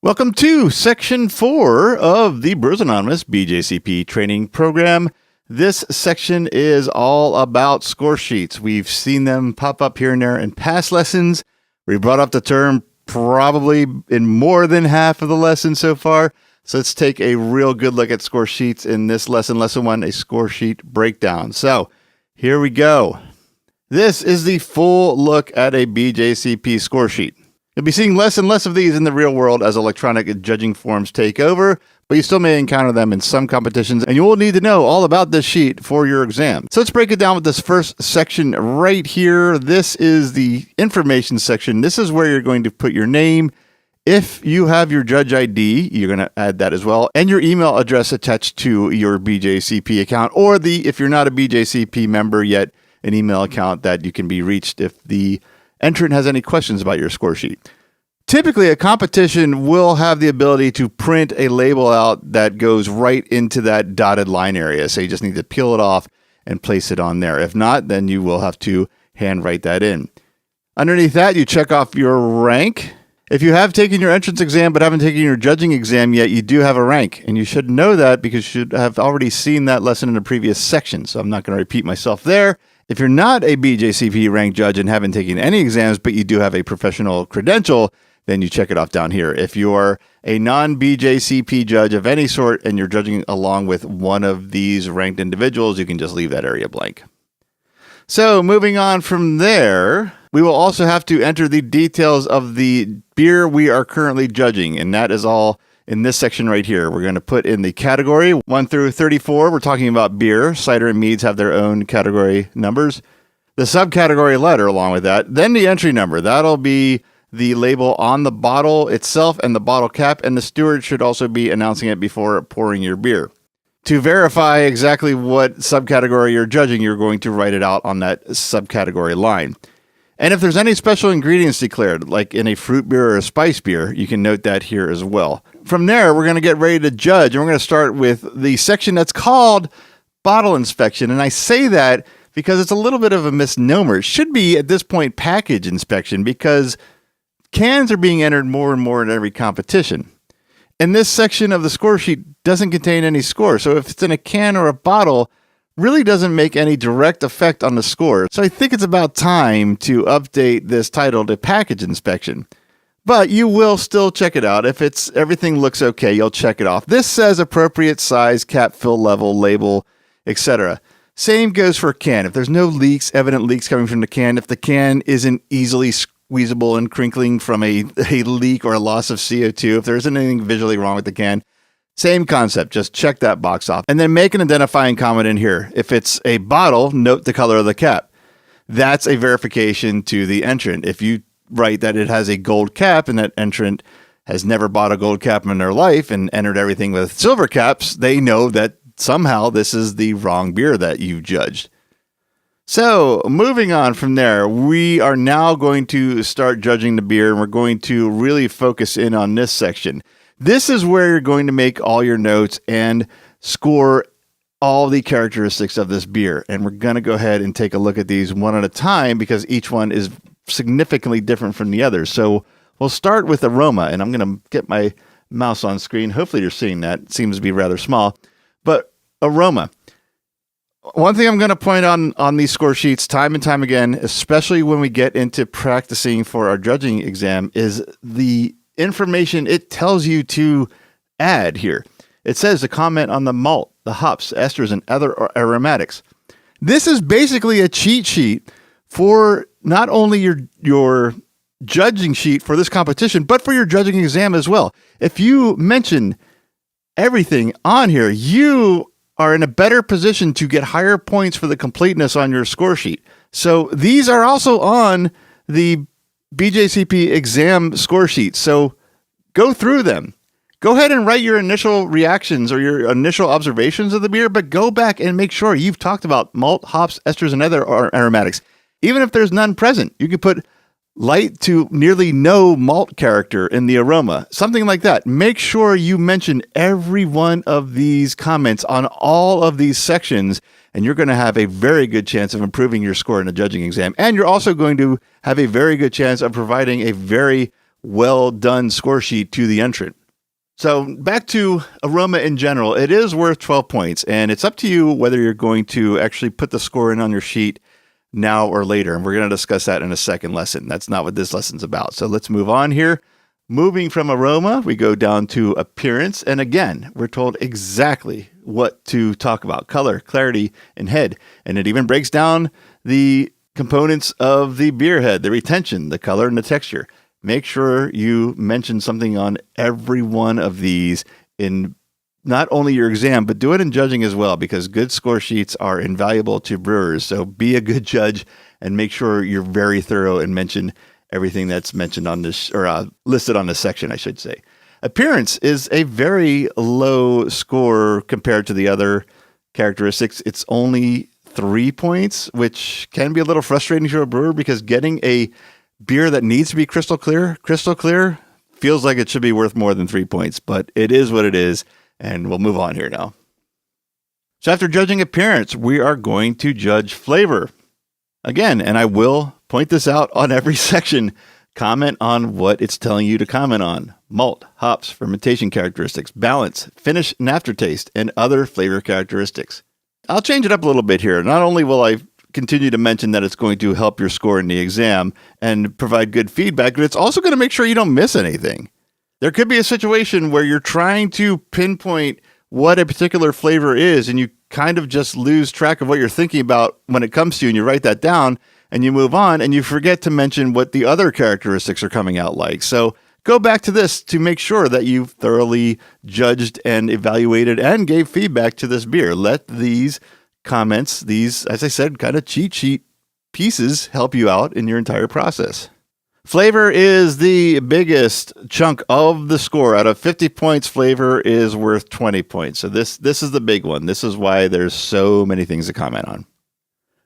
Welcome to Section 4 of the Brewers Anonymous BJCP training program. This section is all about score sheets. We've seen them pop up here and there in past lessons. We brought up the term probably in more than half of the lesson so far. So let's take a real good look at score sheets in this lesson, Lesson 1, a score sheet breakdown. So here we go. This is the full look at a BJCP score sheet. You'll be seeing less and less of these in the real world as electronic judging forms take over, but you still may encounter them in some competitions, and you will need to know all about this sheet for your exam. So let's break it down with this first section right here. This is the information section. This is where you're going to put your name. If you have your judge ID, you're going to add that as well, and your email address attached to your BJCP account, or if you're not a BJCP member yet, an email account that you can be reached if the entrant has any questions about your score sheet. Typically, a competition will have the ability to print a label out that goes right into that dotted line area. So you just need to peel it off and place it on there. If not, then you will have to handwrite that in. Underneath that, you check off your rank. If you have taken your entrance exam but haven't taken your judging exam yet, you do have a rank. And you should know that because you should have already seen that lesson in a previous section. So I'm not going to repeat myself there. If you're not a BJCP ranked judge and haven't taken any exams, but you do have a professional credential, then you check it off down here. If you're a non-BJCP judge of any sort and you're judging along with one of these ranked individuals, you can just leave that area blank. So moving on from there, we will also have to enter the details of the beer we are currently judging, and that is all in this section right here. We're going to put in the category 1 through 34. We're talking about beer. Cider and meads have their own category numbers. The subcategory letter along with that. Then the entry number. That'll be the label on the bottle itself and the bottle cap, and the steward should also be announcing it before pouring your beer. To verify exactly what subcategory you're judging, you're going to write it out on that subcategory line. And if there's any special ingredients declared, like in a fruit beer or a spice beer, you can note that here as well. From there, we're going to get ready to judge, and we're going to start with the section that's called bottle inspection. And I say that because it's a little bit of a misnomer. It should be, at this point, package inspection, because cans are being entered more and more in every competition. And this section of the score sheet doesn't contain any score. So if it's in a can or a bottle, really doesn't make any direct effect on the score. So I think it's about time to update this title to package inspection. But you will still check it out. If everything looks okay, you'll check it off. This says appropriate size, cap fill level, label, etc. Same goes for a can. If there's no leaks, evident leaks coming from the can, if the can isn't easily squeezable and crinkling from a leak or a loss of CO2, if there isn't anything visually wrong with the can, same concept, just check that box off. And then make an identifying comment in here. If it's a bottle, note the color of the cap. That's a verification to the entrant. If you write that it has a gold cap and that entrant has never bought a gold cap in their life and entered everything with silver caps, they know that somehow this is the wrong beer that you judged. So moving on from there, we are now going to start judging the beer, and we're going to really focus in on this section. This is where you're going to make all your notes and score all the characteristics of this beer. And we're going to go ahead and take a look at these one at a time because each one is significantly different from the others. So we'll start with aroma, and I'm going to get my mouse on screen. Hopefully you're seeing that. It seems to be rather small. But aroma. One thing I'm going to point on these score sheets time and time again, especially when we get into practicing for our judging exam, is the information it tells you to add here. It says to comment on the malt, the hops, esters, and other aromatics. This is basically a cheat sheet for not only your judging sheet for this competition, but for your judging exam as well. If you mention everything on here, you are in a better position to get higher points for the completeness on your score sheet. So these are also on the BJCP exam score sheet. So go through them. Go ahead and write your initial reactions or your initial observations of the beer, but go back and make sure you've talked about malt, hops, esters, and other aromatics. Even if there's none present, you could put light to nearly no malt character in the aroma, something like that. Make sure you mention every one of these comments on all of these sections, and you're going to have a very good chance of improving your score in a judging exam. And you're also going to have a very good chance of providing a very well done score sheet to the entrant. So back to aroma in general, it is worth 12 points, and it's up to you whether you're going to actually put the score in on your sheet now or later. And we're going to discuss that in a second lesson. That's not what this lesson's about. So let's move on here. Moving from aroma, we go down to appearance. And again, we're told exactly what to talk about: color, clarity, and head. And it even breaks down the components of the beer head, the retention, the color, and the texture. Make sure you mention something on every one of these in not only your exam, but do it in judging as well, because good score sheets are invaluable to brewers. So be a good judge and make sure you're very thorough and mention everything that's mentioned on this, or listed on this section, I should say. Appearance is a very low score compared to the other characteristics. It's only 3 points, which can be a little frustrating to a brewer, because getting a beer that needs to be crystal clear feels like it should be worth more than 3 points, but it is what it is. And we'll move on here now. So after judging appearance, we are going to judge flavor. Again, and I will point this out on every section, comment on what it's telling you to comment on: malt, hops, fermentation characteristics, balance, finish and aftertaste, and other flavor characteristics. I'll change it up a little bit here. Not only will I continue to mention that it's going to help your score in the exam and provide good feedback, but it's also going to make sure you don't miss anything. There could be a situation where you're trying to pinpoint what a particular flavor is, and you kind of just lose track of what you're thinking about when it comes to you, and you write that down, and you move on, and you forget to mention what the other characteristics are coming out like. So go back to this to make sure that you've thoroughly judged and evaluated and gave feedback to this beer. Let these comments, these, as I said, kind of cheat sheet pieces help you out in your entire process. Flavor is the biggest chunk of the score. Out of 50 points, flavor is worth 20 points. So this is the big one. This is why there's so many things to comment on.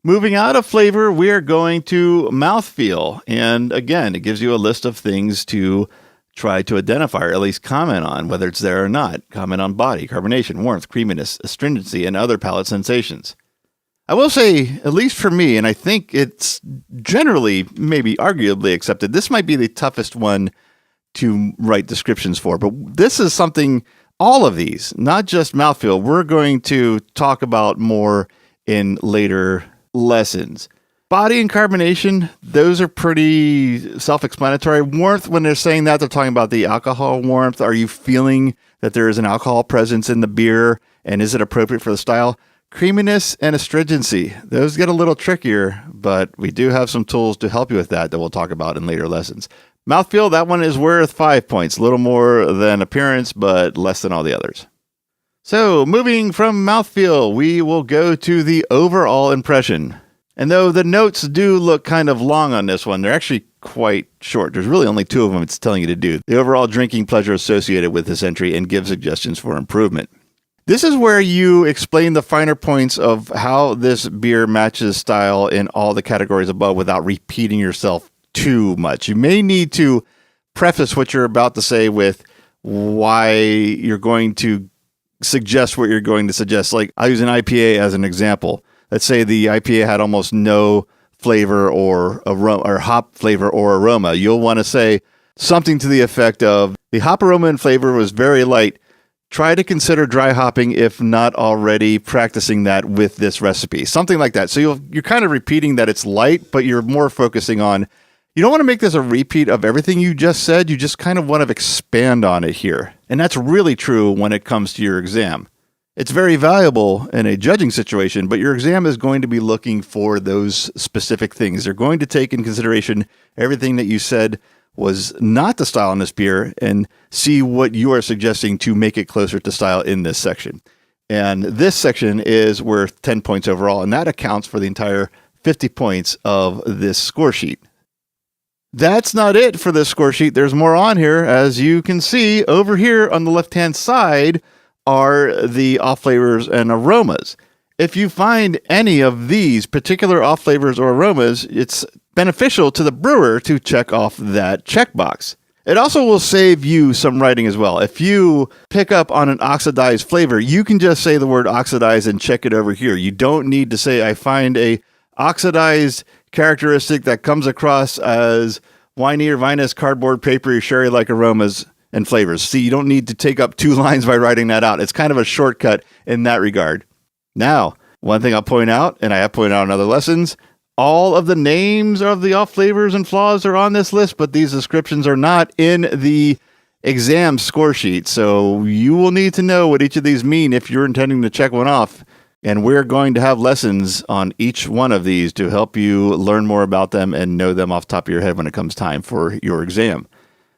Moving out of flavor, we are going to mouthfeel. And again, it gives you a list of things to try to identify, or at least comment on, whether it's there or not. Comment on body, carbonation, warmth, creaminess, astringency, and other palate sensations. I will say, at least for me, and I think it's generally, maybe arguably accepted, this might be the toughest one to write descriptions for. But this is something, all of these, not just mouthfeel, we're going to talk about more in later lessons. Body and carbonation, those are pretty self-explanatory. Warmth, when they're saying that, they're talking about the alcohol warmth. Are you feeling that there is an alcohol presence in the beer, and is it appropriate for the style? Creaminess and astringency, those get a little trickier, but we do have some tools to help you with that we'll talk about in later lessons. Mouthfeel, that one is worth 5 points, a little more than appearance, but less than all the others. So moving from mouthfeel, we will go to the overall impression. And though the notes do look kind of long on this one, they're actually quite short. There's really only 2 of them it's telling you to do. The overall drinking pleasure associated with this entry, and give suggestions for improvement. This is where you explain the finer points of how this beer matches style in all the categories above without repeating yourself too much. You may need to preface what you're about to say with why you're going to suggest what you're going to suggest. Like, I'll use an IPA as an example. Let's say the IPA had almost no flavor or aroma, or hop flavor or aroma. You'll want to say something to the effect of, the hop aroma and flavor was very light. Try to consider dry hopping if not already practicing that with this recipe. Something like that. So you're kind of repeating that it's light, but you're more focusing on, you don't want to make this a repeat of everything you just said. You just kind of want to expand on it here. And that's really true when it comes to your exam. It's very valuable in a judging situation, but your exam is going to be looking for those specific things. They're going to take in consideration everything that you said was not the style in this beer and see what you are suggesting to make it closer to style in this section. And this section is worth 10 points overall, and that accounts for the entire 50 points of this score sheet. That's not it for this score sheet. There's more on here. As you can see, over here on the left-hand side are the off flavors and aromas. If you find any of these particular off flavors or aromas, it's beneficial to the brewer to check off that checkbox. It also will save you some writing as well. If you pick up on an oxidized flavor, you can just say the word oxidized and check it over here. You don't need to say, I find a oxidized characteristic that comes across as winey or vinous, cardboard, papery, sherry-like aromas and flavors. See, you don't need to take up 2 lines by writing that out. It's kind of a shortcut in that regard. Now, one thing I'll point out, and I have pointed out in other lessons, all of the names of the off flavors and flaws are on this list, but these descriptions are not in the exam score sheet. So you will need to know what each of these mean if you're intending to check one off. And we're going to have lessons on each one of these to help you learn more about them and know them off the top of your head when it comes time for your exam.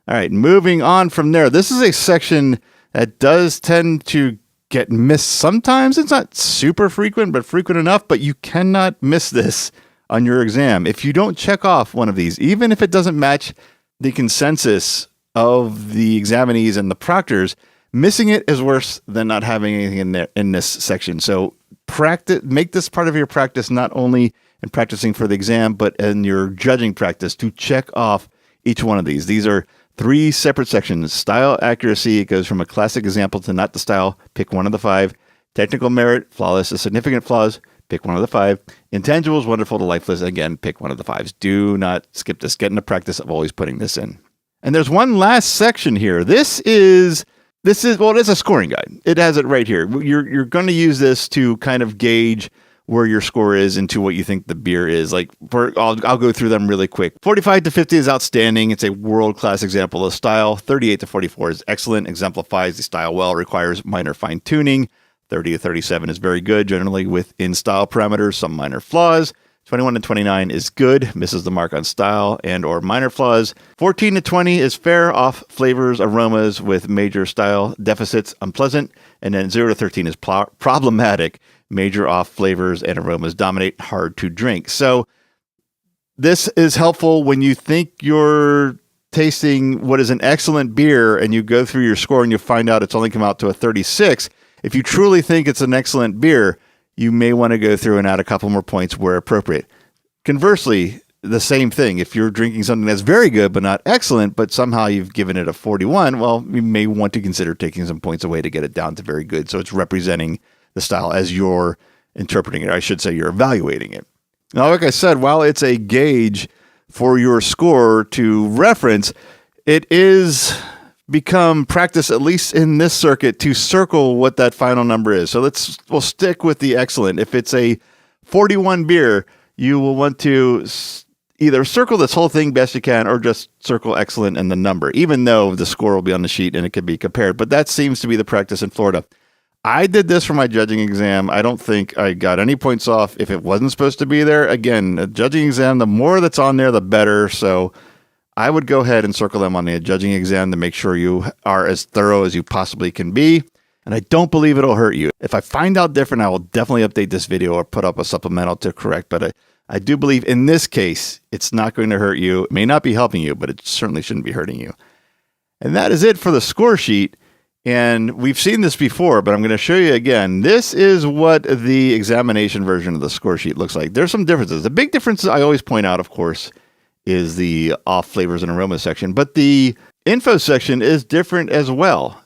All right, moving on from there. This is a section that does tend to get missed sometimes. It's not super frequent, but frequent enough, but you cannot miss this on your exam. If you don't check off one of these, even if it doesn't match the consensus of the examinees and the proctors, missing it is worse than not having anything in there in this section. So make this part of your practice, not only in practicing for the exam, but in your judging practice to check off each one of these. These are 3 separate sections. Style accuracy, it goes from a classic example to not the style. Pick one of the 5. Technical merit, flawless to significant flaws. Pick one of the 5. Intangibles, wonderful to lifeless. Again, pick one of the 5s. Do not skip this. Get in the practice of always putting this in. And there's one last section here. This is well, it's a scoring guide. It has it right here. You're going to use this to kind of gauge where your score is into what you think the beer is. I'll go through them really quick. 45 to 50 is outstanding. It's a world-class example of style. 38 to 44 is excellent, exemplifies the style well, requires minor fine-tuning. 30 to 37 is very good, generally within style parameters, some minor flaws. 21 to 29 is good, misses the mark on style and or minor flaws. 14 to 20 is fair, off flavors, aromas with major style deficits, unpleasant. And then 0 to 13 is problematic, major off flavors and aromas dominate, hard to drink. So this is helpful when you think you're tasting what is an excellent beer and you go through your score and you find out it's only come out to a 36. If you truly think it's an excellent beer, you may want to go through and add a couple more points where appropriate. Conversely, the same thing. If you're drinking something that's very good but not excellent, but somehow you've given it a 41, well, you may want to consider taking some points away to get it down to very good. So it's representing the style as you're interpreting it. I should say you're evaluating it. Now, like I said, while it's a gauge for your score to reference, it is become practice, at least in this circuit, to circle what that final number is. So we'll stick with the excellent. If it's a 41 beer, you will want to either circle this whole thing best you can or just circle excellent and the number, even though the score will be on the sheet and it can be compared. But that seems to be the practice in Florida. I did this for my judging exam. I don't think I got any points off if it wasn't supposed to be there. Again, a judging exam, the more that's on there, the better. So I would go ahead and circle them on the judging exam to make sure you are as thorough as you possibly can be. And I don't believe it'll hurt you. If I find out different, I will definitely update this video or put up a supplemental to correct. But I do believe in this case, it's not going to hurt you. It may not be helping you, but it certainly shouldn't be hurting you. And that is it for the score sheet. And we've seen this before, but I'm going to show you again. This is what the examination version of the score sheet looks like. There's some differences. The big difference I always point out, of course, is the off flavors and aroma section, but the info section is different as well.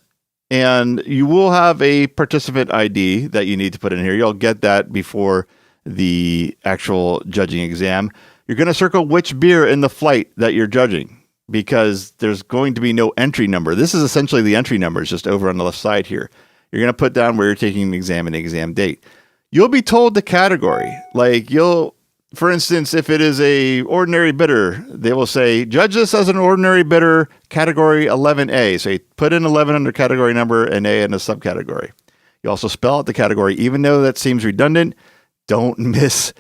And you will have a participant ID that you need to put in here. You'll get that before the actual judging exam. You're going to circle which beer in the flight that you're judging because there's going to be no entry number. This is essentially the entry number. It's just over on the left side here. You're going to put down where you're taking the exam and the exam date. You'll be told the category. For instance, if it is a ordinary bitter, they will say, judge this as an ordinary bitter, category 11A. So you put in 11 under category number and A in a subcategory. You also spell out the category. Even though that seems redundant, don't miss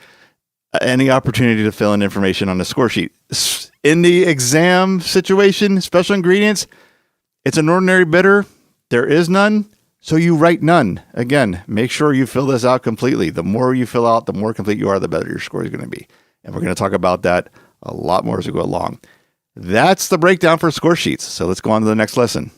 any opportunity to fill in information on the score sheet. In the exam situation, special ingredients, it's an ordinary bitter. There is none. So you write none. Again, make sure you fill this out completely. The more you fill out, the more complete you are, the better your score is going to be. And we're going to talk about that a lot more as we go along. That's the breakdown for score sheets. So let's go on to the next lesson.